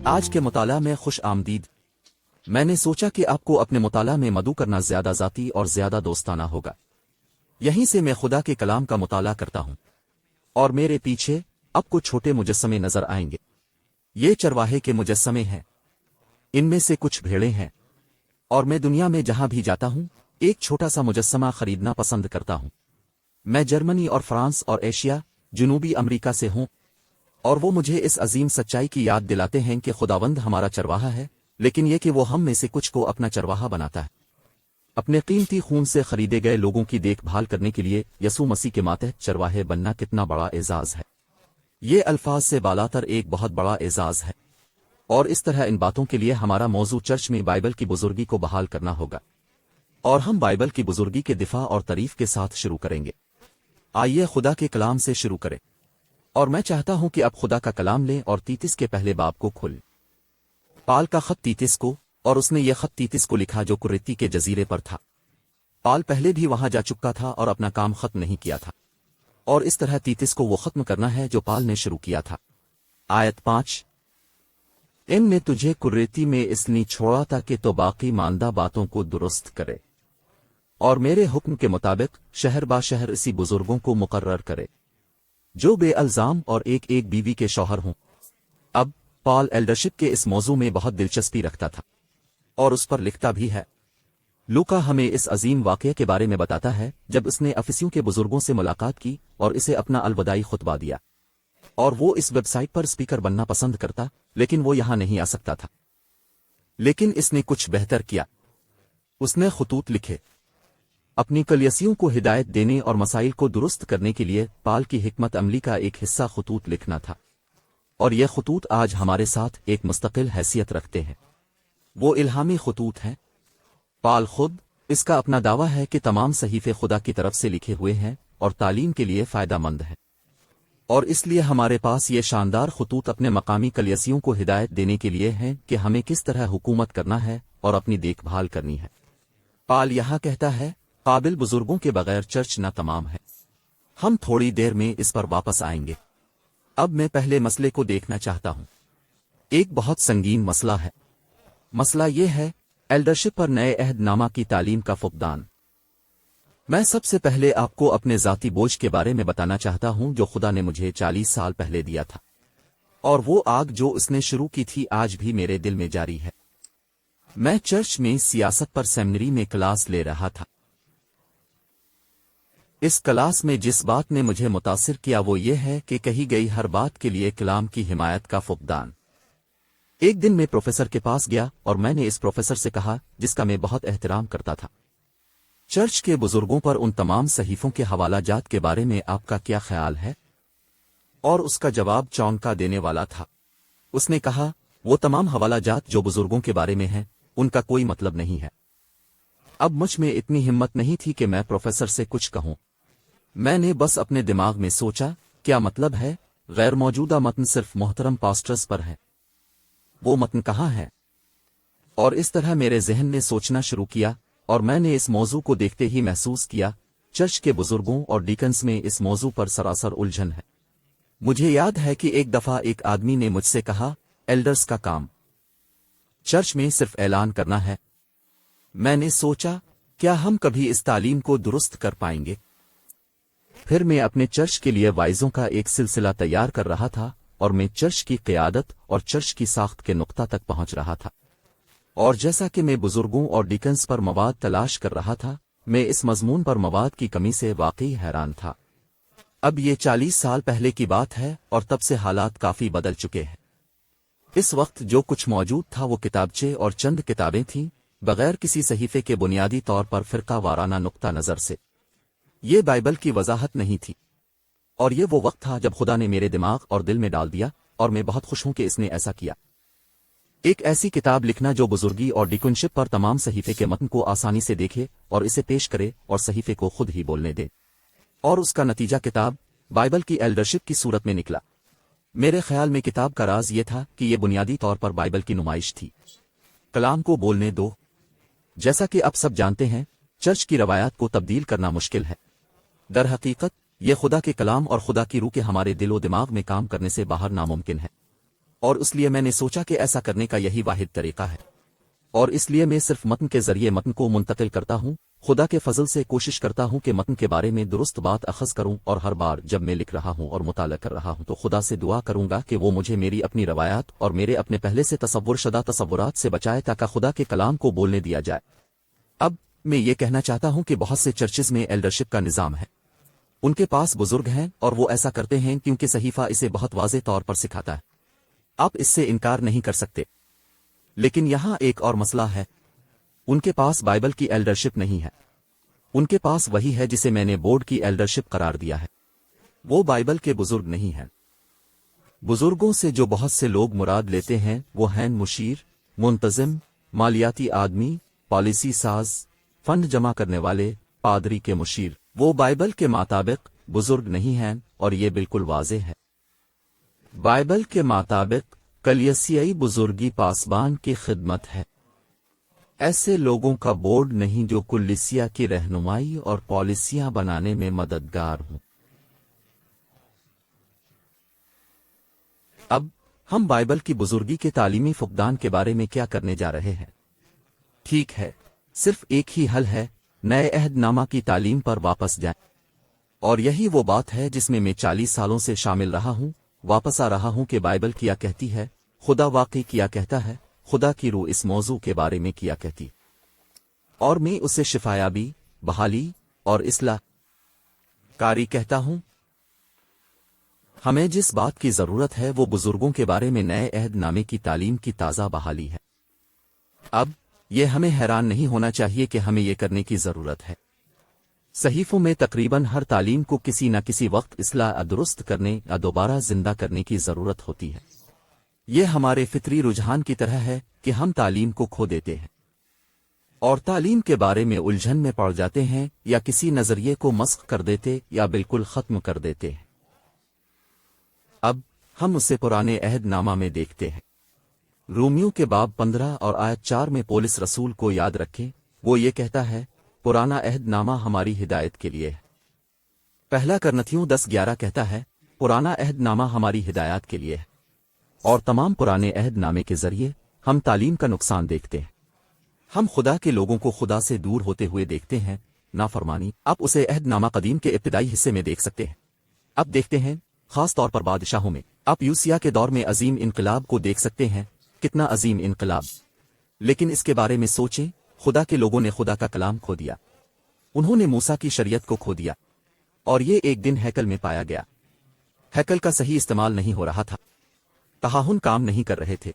آج کے مطالعہ میں خوش آمدید۔ میں نے سوچا کہ آپ کو اپنے مطالعہ میں مدعو کرنا زیادہ ذاتی اور زیادہ دوستانہ ہوگا۔ یہیں سے میں خدا کے کلام کا مطالعہ کرتا ہوں، اور میرے پیچھے آپ کو چھوٹے مجسمے نظر آئیں گے۔ یہ چرواہے کے مجسمے ہیں، ان میں سے کچھ بھیڑیں ہیں، اور میں دنیا میں جہاں بھی جاتا ہوں ایک چھوٹا سا مجسمہ خریدنا پسند کرتا ہوں۔ میں جرمنی اور فرانس اور ایشیا، جنوبی امریکہ سے ہوں، اور وہ مجھے اس عظیم سچائی کی یاد دلاتے ہیں کہ خداوند ہمارا چرواہا ہے، لیکن یہ کہ وہ ہم میں سے کچھ کو اپنا چرواہا بناتا ہے۔ اپنے قیمتی خون سے خریدے گئے لوگوں کی دیکھ بھال کرنے کے لیے یسوع مسیح کے ماتحت چرواہے بننا کتنا بڑا اعزاز ہے۔ یہ الفاظ سے بالاتر ایک بہت بڑا اعزاز ہے، اور اس طرح ان باتوں کے لیے ہمارا موضوع چرچ میں بائبل کی بزرگی کو بحال کرنا ہوگا، اور ہم بائبل کی بزرگی کے دفاع اور تعریف کے ساتھ شروع کریں گے۔ آئیے خدا کے کلام سے شروع کریں، اور میں چاہتا ہوں کہ اب خدا کا کلام لیں اور تیتس کے پہلے باب کو کھولیں۔ پال کا خط تیتس کو، اور اس نے یہ خط تیتس کو لکھا جو قریتی کے جزیرے پر تھا۔ پال پہلے بھی وہاں جا چکا تھا اور اپنا کام ختم نہیں کیا تھا، اور اس طرح تیتس کو وہ ختم کرنا ہے جو پال نے شروع کیا تھا۔ آیت 5، ان نے تجھے قریتی میں اس لیے چھوڑا تھا کہ تو باقی ماندہ باتوں کو درست کرے، اور میرے حکم کے مطابق شہر با شہر اسی بزرگوں کو مقرر کرے جو بے الزام اور ایک ایک بیوی کے شوہر ہوں۔ اب پال ایلڈرشپ کے اس موضوع میں بہت دلچسپی رکھتا تھا، اور اس پر لکھتا بھی ہے۔ لوکا ہمیں اس عظیم واقعے کے بارے میں بتاتا ہے جب اس نے افسیوں کے بزرگوں سے ملاقات کی اور اسے اپنا الوداعی خطبہ دیا، اور وہ اس ویب سائٹ پر اسپیکر بننا پسند کرتا، لیکن وہ یہاں نہیں آ سکتا تھا۔ لیکن اس نے کچھ بہتر کیا، اس نے خطوط لکھے۔ اپنی کلیسیوں کو ہدایت دینے اور مسائل کو درست کرنے کے لیے پال کی حکمت عملی کا ایک حصہ خطوط لکھنا تھا، اور یہ خطوط آج ہمارے ساتھ ایک مستقل حیثیت رکھتے ہیں۔ وہ الہامی خطوط ہیں۔ پال خود اس کا اپنا دعویٰ ہے کہ تمام صحیفے خدا کی طرف سے لکھے ہوئے ہیں اور تعلیم کے لیے فائدہ مند ہیں، اور اس لیے ہمارے پاس یہ شاندار خطوط اپنے مقامی کلیسیوں کو ہدایت دینے کے لیے ہیں کہ ہمیں کس طرح حکومت کرنا ہے اور اپنی دیکھ بھال کرنی ہے۔ پال یہاں کہتا ہے، قابل بزرگوں کے بغیر چرچ نہ تمام ہے۔ ہم تھوڑی دیر میں اس پر واپس آئیں گے۔ اب میں پہلے مسئلے کو دیکھنا چاہتا ہوں۔ ایک بہت سنگین مسئلہ ہے۔ مسئلہ یہ ہے ایلڈرشپ پر نئے عہد نامہ کی تعلیم کا فقدان۔ میں سب سے پہلے آپ کو اپنے ذاتی بوجھ کے بارے میں بتانا چاہتا ہوں جو خدا نے مجھے 40 سال پہلے دیا تھا، اور وہ آگ جو اس نے شروع کی تھی آج بھی میرے دل میں جاری ہے۔ میں چرچ میں سیاست پر سیمنری میں کلاس لے رہا تھا۔ اس کلاس میں جس بات نے مجھے متاثر کیا وہ یہ ہے کہ کہی گئی ہر بات کے لیے کلام کی حمایت کا فقدان۔ ایک دن میں پروفیسر کے پاس گیا اور میں نے اس پروفیسر سے کہا، جس کا میں بہت احترام کرتا تھا، چرچ کے بزرگوں پر ان تمام صحیفوں کے حوالہ جات کے بارے میں آپ کا کیا خیال ہے؟ اور اس کا جواب چونکا دینے والا تھا۔ اس نے کہا، وہ تمام حوالہ جات جو بزرگوں کے بارے میں ہیں ان کا کوئی مطلب نہیں ہے۔ اب مجھ میں اتنی ہمت نہیں تھی کہ میں پروفیسر سے کچھ کہوں۔ میں نے بس اپنے دماغ میں سوچا، کیا مطلب ہے؟ غیر موجودہ متن صرف محترم پاسٹرز پر ہے، وہ متن کہاں ہے؟ اور اس طرح میرے ذہن نے سوچنا شروع کیا، اور میں نے اس موضوع کو دیکھتے ہی محسوس کیا، چرچ کے بزرگوں اور ڈیکنز میں اس موضوع پر سراسر الجھن ہے۔ مجھے یاد ہے کہ ایک دفعہ ایک آدمی نے مجھ سے کہا، ایلڈرز کا کام چرچ میں صرف اعلان کرنا ہے۔ میں نے سوچا، کیا ہم کبھی اس تعلیم کو درست کر پائیں گے؟ پھر میں اپنے چرچ کے لیے وائزوں کا ایک سلسلہ تیار کر رہا تھا، اور میں چرچ کی قیادت اور چرچ کی ساخت کے نقطہ تک پہنچ رہا تھا، اور جیسا کہ میں بزرگوں اور ڈیکنز پر مواد تلاش کر رہا تھا، میں اس مضمون پر مواد کی کمی سے واقعی حیران تھا۔ اب یہ 40 سال پہلے کی بات ہے، اور تب سے حالات کافی بدل چکے ہیں۔ اس وقت جو کچھ موجود تھا وہ کتابچے اور چند کتابیں تھیں، بغیر کسی صحیفے کے، بنیادی طور پر فرقہ وارانہ نقطہ نظر سے۔ یہ بائبل کی وضاحت نہیں تھی، اور یہ وہ وقت تھا جب خدا نے میرے دماغ اور دل میں ڈال دیا، اور میں بہت خوش ہوں کہ اس نے ایسا کیا۔ ایک ایسی کتاب لکھنا جو بزرگی اور ڈیکنشپ پر تمام صحیفے کے متن کو آسانی سے دیکھے اور اسے پیش کرے اور صحیفے کو خود ہی بولنے دے، اور اس کا نتیجہ کتاب بائبل کی ایلڈرشپ کی صورت میں نکلا۔ میرے خیال میں کتاب کا راز یہ تھا کہ یہ بنیادی طور پر بائبل کی نمائش تھی۔ کلام کو بولنے دو۔ جیسا کہ اب سب جانتے ہیں، چرچ کی روایات کو تبدیل کرنا مشکل ہے۔ در حقیقت یہ خدا کے کلام اور خدا کی روح کے ہمارے دل و دماغ میں کام کرنے سے باہر ناممکن ہے۔ اور اس لیے میں نے سوچا کہ ایسا کرنے کا یہی واحد طریقہ ہے، اور اس لیے میں صرف متن کے ذریعے متن کو منتقل کرتا ہوں۔ خدا کے فضل سے کوشش کرتا ہوں کہ متن کے بارے میں درست بات اخذ کروں، اور ہر بار جب میں لکھ رہا ہوں اور مطالعہ کر رہا ہوں تو خدا سے دعا کروں گا کہ وہ مجھے میری اپنی روایات اور میرے اپنے پہلے سے تصور شدہ تصورات سے بچائے تاکہ خدا کے کلام کو بولنے دیا جائے۔ اب میں یہ کہنا چاہتا ہوں کہ بہت سے چرچز میں ایلڈرشپ کا نظام ہے، ان کے پاس بزرگ ہیں اور وہ ایسا کرتے ہیں کیونکہ صحیفہ اسے بہت واضح طور پر سکھاتا ہے، آپ اس سے انکار نہیں کر سکتے۔ لیکن یہاں ایک اور مسئلہ ہے، ان کے پاس بائبل کی ایلڈرشپ نہیں ہے، ان کے پاس وہی ہے جسے میں نے بورڈ کی ایلڈرشپ قرار دیا ہے، وہ بائبل کے بزرگ نہیں ہیں۔ بزرگوں سے جو بہت سے لوگ مراد لیتے ہیں وہ ہیں مشیر، منتظم، مالیاتی آدمی، پالیسی ساز، فنڈ جمع کرنے والے، پادری کے مشیر، وہ بائبل کے مطابق بزرگ نہیں ہیں، اور یہ بالکل واضح ہے۔ بائبل کے مطابق کلیسیائی بزرگی پاسبان کی خدمت ہے، ایسے لوگوں کا بورڈ نہیں جو کلیسیا کی رہنمائی اور پالیسیاں بنانے میں مددگار ہوں۔ اب ہم بائبل کی بزرگی کے تعلیمی فقدان کے بارے میں کیا کرنے جا رہے ہیں؟ ٹھیک ہے، صرف ایک ہی حل ہے، نئے عہد نامہ کی تعلیم پر واپس جائیں، اور یہی وہ بات ہے جس میں 40 سالوں سے شامل رہا ہوں، واپس آ رہا ہوں کہ بائبل کیا کہتی ہے، خدا واقعی کیا کہتا ہے، خدا کی روح اس موضوع کے بارے میں کیا کہتی، اور میں اسے شفایابی، بحالی اور اصلاح کاری کہتا ہوں۔ ہمیں جس بات کی ضرورت ہے وہ بزرگوں کے بارے میں نئے عہد نامے کی تعلیم کی تازہ بحالی ہے۔ اب یہ ہمیں حیران نہیں ہونا چاہیے کہ ہمیں یہ کرنے کی ضرورت ہے۔ صحیفوں میں تقریباً ہر تعلیم کو کسی نہ کسی وقت اصلاح درست کرنے یا دوبارہ زندہ کرنے کی ضرورت ہوتی ہے۔ یہ ہمارے فطری رجحان کی طرح ہے کہ ہم تعلیم کو کھو دیتے ہیں اور تعلیم کے بارے میں الجھن میں پڑ جاتے ہیں، یا کسی نظریے کو مسخ کر دیتے یا بالکل ختم کر دیتے ہیں۔ اب ہم اسے پرانے عہد نامہ میں دیکھتے ہیں۔ رومیوں کے باب 15 اور آیت 4 میں پولس رسول کو یاد رکھیں، وہ یہ کہتا ہے، پرانا عہد نامہ ہماری ہدایت کے لیے ہے۔ پہلا کرنتھیوں 10:11 کہتا ہے، پرانا عہد نامہ ہماری ہدایات کے لیے ہے، اور تمام پرانے عہد نامے کے ذریعے ہم تعلیم کا نقصان دیکھتے ہیں۔ ہم خدا کے لوگوں کو خدا سے دور ہوتے ہوئے دیکھتے ہیں، نافرمانی۔ آپ اسے عہد نامہ قدیم کے ابتدائی حصے میں دیکھ سکتے ہیں۔ اب دیکھتے ہیں، خاص طور پر بادشاہوں میں، آپ یوسیہ کے دور میں عظیم انقلاب کو دیکھ سکتے ہیں، کتنا عظیم انقلاب۔ لیکن اس کے بارے میں سوچیں، خدا کے لوگوں نے خدا کا کلام کھو دیا، انہوں نے موسیٰ کی شریعت کو کھو دیا، اور یہ ایک دن ہیکل میں پایا گیا۔ ہیکل کا صحیح استعمال نہیں ہو رہا تھا، تہاہن کام نہیں کر رہے تھے،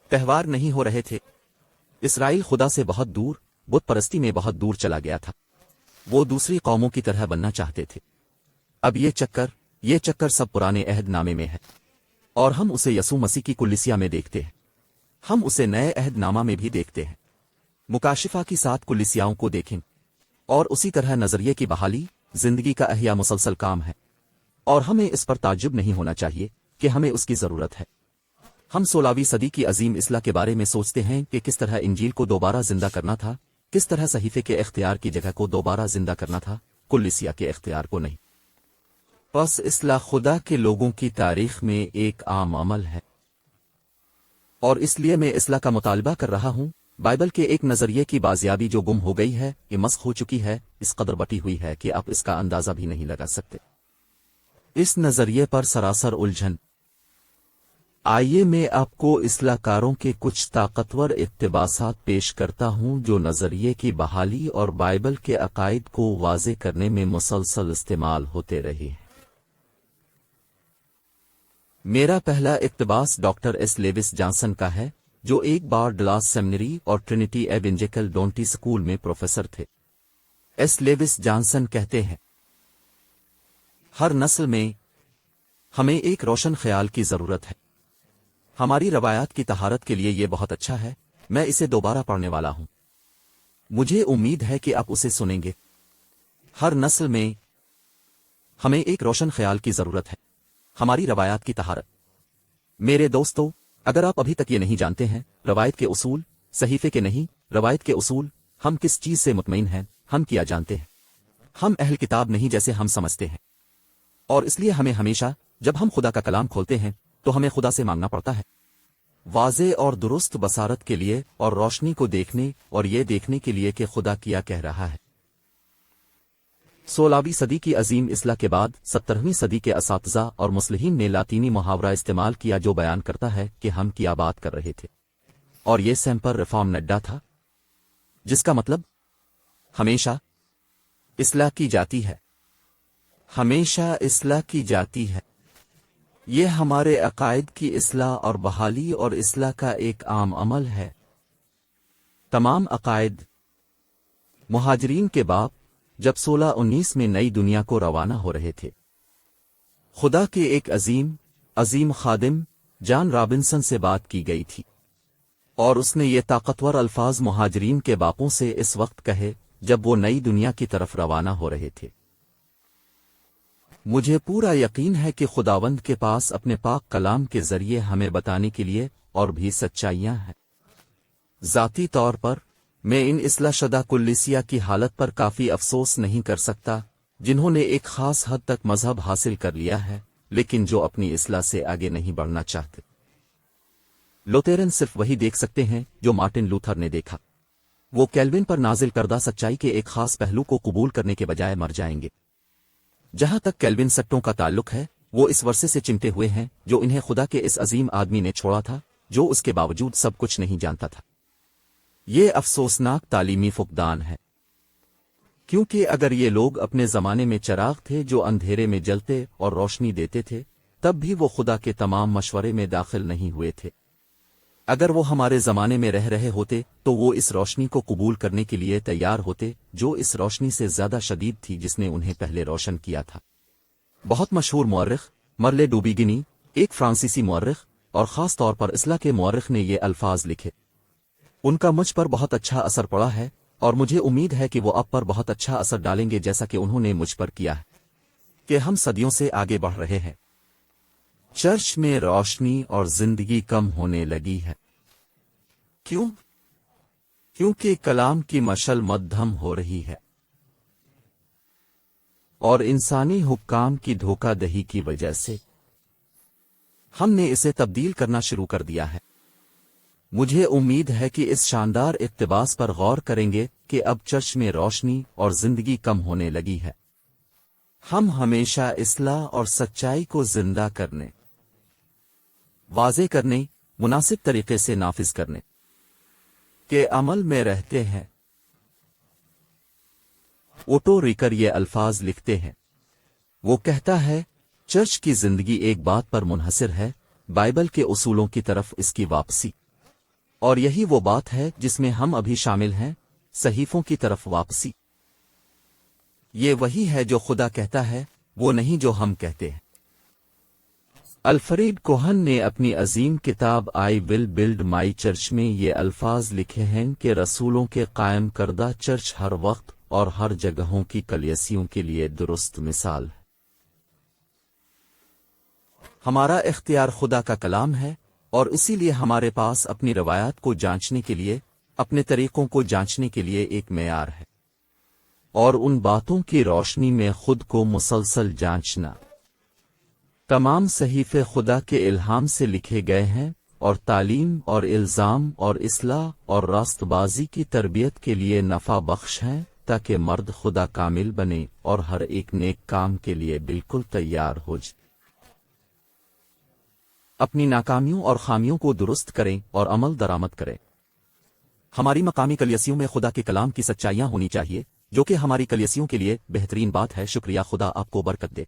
تہوار نہیں ہو رہے تھے۔ اسرائیل خدا سے بہت دور، بت پرستی میں بہت دور چلا گیا تھا، وہ دوسری قوموں کی طرح بننا چاہتے تھے۔ اب یہ چکر سب پرانے عہد نامے میں ہے، اور ہم اسے یسوع مسیح کی کلیسیا میں دیکھتے ہیں، ہم اسے نئے عہد نامہ میں بھی دیکھتے ہیں۔ مکاشفہ کی 7 کلیسیاؤں کو دیکھیں، اور اسی طرح نظریے کی بحالی، زندگی کا احیا مسلسل کام ہے، اور ہمیں اس پر تعجب نہیں ہونا چاہیے کہ ہمیں اس کی ضرورت ہے۔ ہم 16ویں صدی کی عظیم اصلاح کے بارے میں سوچتے ہیں کہ کس طرح انجیل کو دوبارہ زندہ کرنا تھا، کس طرح صحیفے کے اختیار کی جگہ کو دوبارہ زندہ کرنا تھا، کلیسیا کے اختیار کو نہیں۔ پس اصلاح خدا کے لوگوں کی تاریخ میں ایک عام عمل ہے، اور اس لیے میں اصلاح کا مطالبہ کر رہا ہوں۔ بائبل کے ایک نظریے کی بازیابی جو گم ہو گئی ہے، یہ مسخ ہو چکی ہے، اس قدر بٹی ہوئی ہے کہ آپ اس کا اندازہ بھی نہیں لگا سکتے۔ اس نظریے پر سراسر الجھن۔ آئیے میں آپ کو اصلاح کاروں کے کچھ طاقتور اقتباسات پیش کرتا ہوں جو نظریے کی بحالی اور بائبل کے عقائد کو واضح کرنے میں مسلسل استعمال ہوتے رہے ہیں۔ میرا پہلا اقتباس ڈاکٹر ایس لیوس جانسن کا ہے، جو ایک بار ڈلاس سیمنری اور ٹرینٹی ایونجیکل ڈونٹی سکول میں پروفیسر تھے۔ ایس لیوس جانسن کہتے ہیں، ہر نسل میں ہمیں ایک روشن خیال کی ضرورت ہے۔ ہماری روایات کی طہارت کے لیے یہ بہت اچھا ہے، میں اسے دوبارہ پڑھنے والا ہوں، مجھے امید ہے کہ آپ اسے سنیں گے۔ ہر نسل میں ہمیں ایک روشن خیال کی ضرورت ہے، ہماری روایات کی طہارت۔ میرے دوستو، اگر آپ ابھی تک یہ نہیں جانتے ہیں، روایت کے اصول، صحیفے کے نہیں، روایت کے اصول، ہم کس چیز سے مطمئن ہیں، ہم کیا جانتے ہیں، ہم اہل کتاب نہیں جیسے ہم سمجھتے ہیں، اور اس لیے ہمیں ہمیشہ جب ہم خدا کا کلام کھولتے ہیں تو ہمیں خدا سے مانگنا پڑتا ہے واضح اور درست بصارت کے لیے اور روشنی کو دیکھنے اور یہ دیکھنے کے لیے کہ خدا کیا کہہ رہا ہے۔ 16ویں صدی کی عظیم اصلاح کے بعد 17ویں صدی کے اساتذہ اور مصلحین نے لاطینی محاورہ استعمال کیا جو بیان کرتا ہے کہ ہم کیا بات کر رہے تھے، اور یہ سیمپر ریفارم نڈا تھا، جس کا مطلب ہمیشہ اصلاح کی جاتی ہے، ہمیشہ اصلاح کی جاتی ہے۔ یہ ہمارے عقائد کی اصلاح اور بحالی اور اصلاح کا ایک عام عمل ہے۔ تمام عقائد مہاجرین کے باپ جب 1619 میں نئی دنیا کو روانہ ہو رہے تھے، خدا کے ایک عظیم خادم جان رابنسن سے بات کی گئی تھی، اور اس نے یہ طاقتور الفاظ مہاجرین کے باپوں سے اس وقت کہے جب وہ نئی دنیا کی طرف روانہ ہو رہے تھے۔ مجھے پورا یقین ہے کہ خداوند کے پاس اپنے پاک کلام کے ذریعے ہمیں بتانے کے لیے اور بھی سچائیاں ہیں۔ ذاتی طور پر میں ان اصلاح شدہ کلیسیا کی حالت پر کافی افسوس نہیں کر سکتا جنہوں نے ایک خاص حد تک مذہب حاصل کر لیا ہے لیکن جو اپنی اصلاح سے آگے نہیں بڑھنا چاہتے۔ لوتھرن صرف وہی دیکھ سکتے ہیں جو مارٹن لوتھر نے دیکھا۔ وہ کیلوین پر نازل کردہ سچائی کے ایک خاص پہلو کو قبول کرنے کے بجائے مر جائیں گے۔ جہاں تک کیلوین سٹوں کا تعلق ہے، وہ اس ورثے سے چمٹے ہوئے ہیں جو انہیں خدا کے اس عظیم آدمی نے چھوڑا تھا جو اس کے باوجود سب کچھ نہیں جانتا تھا۔ یہ افسوسناک تعلیمی فقدان ہے، کیونکہ اگر یہ لوگ اپنے زمانے میں چراغ تھے جو اندھیرے میں جلتے اور روشنی دیتے تھے، تب بھی وہ خدا کے تمام مشورے میں داخل نہیں ہوئے تھے۔ اگر وہ ہمارے زمانے میں رہ رہے ہوتے تو وہ اس روشنی کو قبول کرنے کے لیے تیار ہوتے جو اس روشنی سے زیادہ شدید تھی جس نے انہیں پہلے روشن کیا تھا۔ بہت مشہور مورخ مرلے ڈوبیگنی، ایک فرانسیسی مورخ اور خاص طور پر اصلاح کے مورخ نے یہ الفاظ لکھے۔ ان کا مجھ پر بہت اچھا اثر پڑا ہے اور مجھے امید ہے کہ وہ آپ پر بہت اچھا اثر ڈالیں گے جیسا کہ انہوں نے مجھ پر کیا ہے کہ ہم صدیوں سے آگے بڑھ رہے ہیں۔ چرچ میں روشنی اور زندگی کم ہونے لگی ہے۔ کیوں؟ کیونکہ کلام کی مشعل مدھم ہو رہی ہے اور انسانی حکام کی دھوکہ دہی کی وجہ سے ہم نے اسے تبدیل کرنا شروع کر دیا ہے۔ مجھے امید ہے کہ اس شاندار اقتباس پر غور کریں گے کہ اب چرچ میں روشنی اور زندگی کم ہونے لگی ہے۔ ہم ہمیشہ اصلاح اور سچائی کو زندہ کرنے، واضح کرنے، مناسب طریقے سے نافذ کرنے کے عمل میں رہتے ہیں۔ اوٹو ریکر یہ الفاظ لکھتے ہیں۔ وہ کہتا ہے، چرچ کی زندگی ایک بات پر منحصر ہے، بائبل کے اصولوں کی طرف اس کی واپسی، اور یہی وہ بات ہے جس میں ہم ابھی شامل ہیں، صحیفوں کی طرف واپسی۔ یہ وہی ہے جو خدا کہتا ہے، وہ نہیں جو ہم کہتے ہیں۔ الفریڈ کوہن نے اپنی عظیم کتاب آئی ول بلڈ مائی چرچ میں یہ الفاظ لکھے ہیں کہ رسولوں کے قائم کردہ چرچ ہر وقت اور ہر جگہوں کی کلیسیوں کے لیے درست مثال ہے۔ ہمارا اختیار خدا کا کلام ہے، اور اسی لیے ہمارے پاس اپنی روایات کو جانچنے کے لیے، اپنے طریقوں کو جانچنے کے لیے ایک معیار ہے، اور ان باتوں کی روشنی میں خود کو مسلسل جانچنا۔ تمام صحیفے خدا کے الہام سے لکھے گئے ہیں اور تعلیم اور الزام اور اصلاح اور راست بازی کی تربیت کے لیے نفع بخش ہیں تاکہ مرد خدا کامل بنے اور ہر ایک نیک کام کے لیے بالکل تیار ہو جائے۔ اپنی ناکامیوں اور خامیوں کو درست کریں اور عمل درآمد کریں۔ ہماری مقامی کلیسیوں میں خدا کے کلام کی سچائیاں ہونی چاہیے، جو کہ ہماری کلیسیوں کے لیے بہترین بات ہے۔ شکریہ، خدا آپ کو برکت دے۔